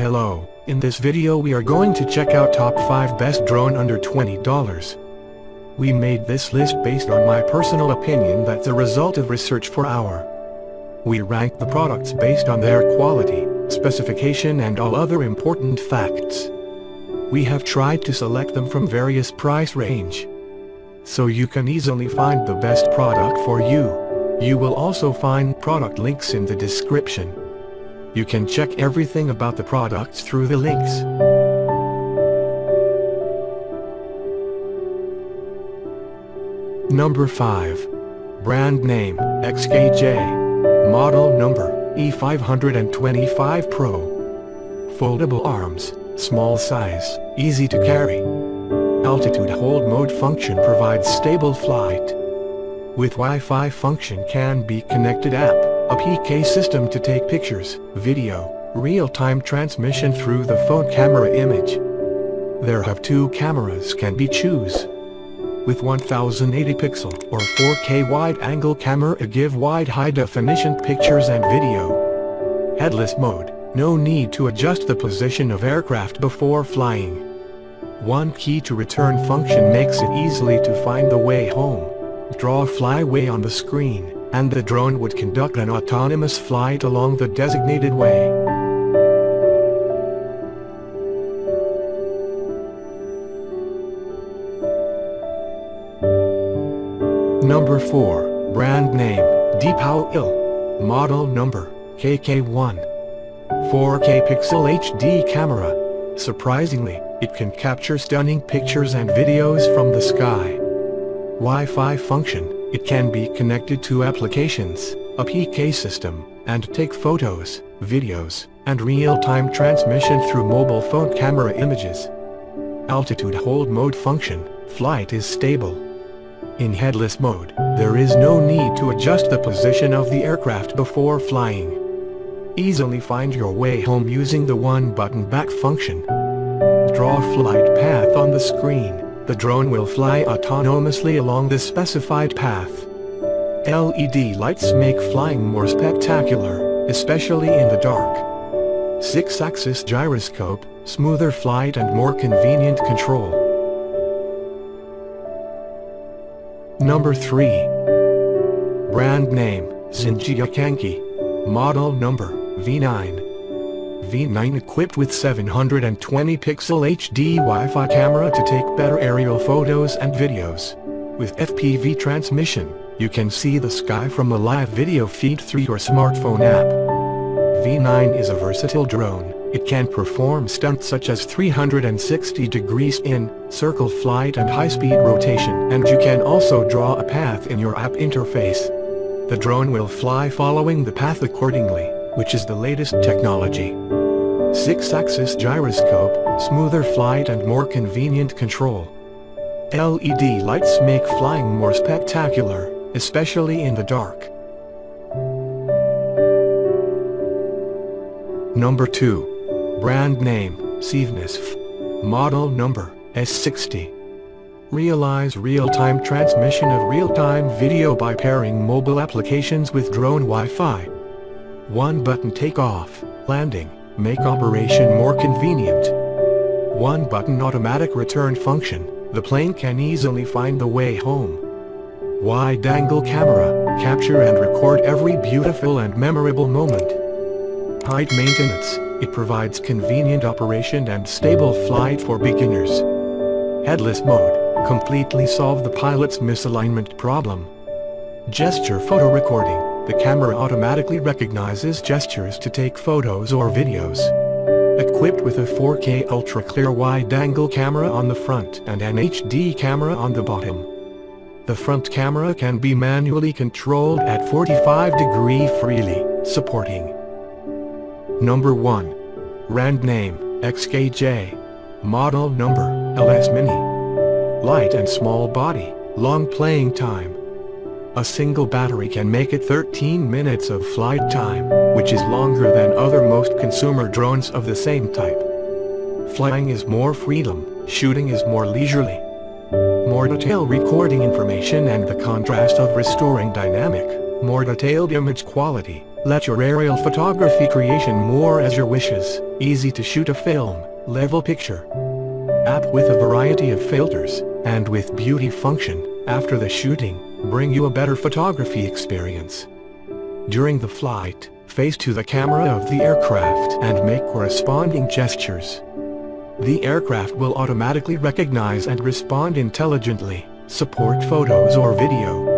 Hello, in this video we are going to check out top 5 best drone under $20. We made this list based on my personal opinion that's the result of research for our. We ranked the products based on their quality, specification and all other important facts. We have tried to select them from various price range, so you can easily find the best product for you. You will also find product links in the description. You can check everything about the products through the links. Number 5. Brand name, XKJ. Model number, E525 Pro. Foldable arms, small size, easy to carry. Altitude hold mode function provides stable flight. With Wi-Fi function can be connected app, a PK system to take pictures, video, real-time transmission through the phone camera image. There have 2 cameras can be choose. With 1080 pixel or 4K wide-angle camera give wide high-definition pictures and video. Headless mode, no need to adjust the position of aircraft before flying. One key to return function makes it easily to find the way home. Draw flyway on the screen, and the drone would conduct an autonomous flight along the designated way. Number 4. Brand name, Pellucid. Model number, KK1. 4K pixel HD camera. Surprisingly, it can capture stunning pictures and videos from the sky. Wi-Fi function, it can be connected to applications, a PK system, and take photos, videos, and real-time transmission through mobile phone camera images. Altitude hold mode function, flight is stable. In headless mode, there is no need to adjust the position of the aircraft before flying. Easily find your way home using the one-button back function. Draw flight path on the screen. The drone will fly autonomously along the specified path. LED lights make flying more spectacular, especially in the dark. 6-axis gyroscope, smoother flight and more convenient control. Number 3. Brand name, Yuneec. Model number, V9. V9 equipped with 720 pixel HD Wi-Fi camera to take better aerial photos and videos. With FPV transmission, you can see the sky from a live video feed through your smartphone app. V9 is a versatile drone. It can perform stunts such as 360 degrees in, circle flight and high-speed rotation, and you can also draw a path in your app interface. The drone will fly following the path accordingly, which is the latest technology. 6-axis gyroscope, smoother flight and more convenient control. LED lights make flying more spectacular, especially in the dark. Number 2. Brand name, Saveness. Model number, S60. Realize real-time transmission of real-time video by pairing mobile applications with drone Wi-Fi. One-button takeoff, landing, make operation more convenient. One-button automatic return function, the plane can easily find the way home. Wide-angle camera, capture and record every beautiful and memorable moment. Height maintenance, it provides convenient operation and stable flight for beginners. Headless mode, completely solve the pilot's misalignment problem. Gesture photo recording. The camera automatically recognizes gestures to take photos or videos. Equipped with a 4K ultra-clear wide-angle camera on the front and an HD camera on the bottom. The front camera can be manually controlled at 45 degrees freely, supporting. Number 1. Brand name, XKJ. Model number, LS Mini. Light and small body, long playing time. A single battery can make it 13 minutes of flight time, which is longer than other most consumer drones of the same type. Flying is more freedom, shooting is more leisurely. More detailed recording information and the contrast of restoring dynamic, more detailed image quality. Let your aerial photography creation more as your wishes. Easy to shoot a film, level picture app with a variety of filters, and with beauty function, after the shooting, bring you a better photography experience. During the flight, face to the camera of the aircraft and make corresponding gestures. The aircraft will automatically recognize and respond intelligently, support photos or video.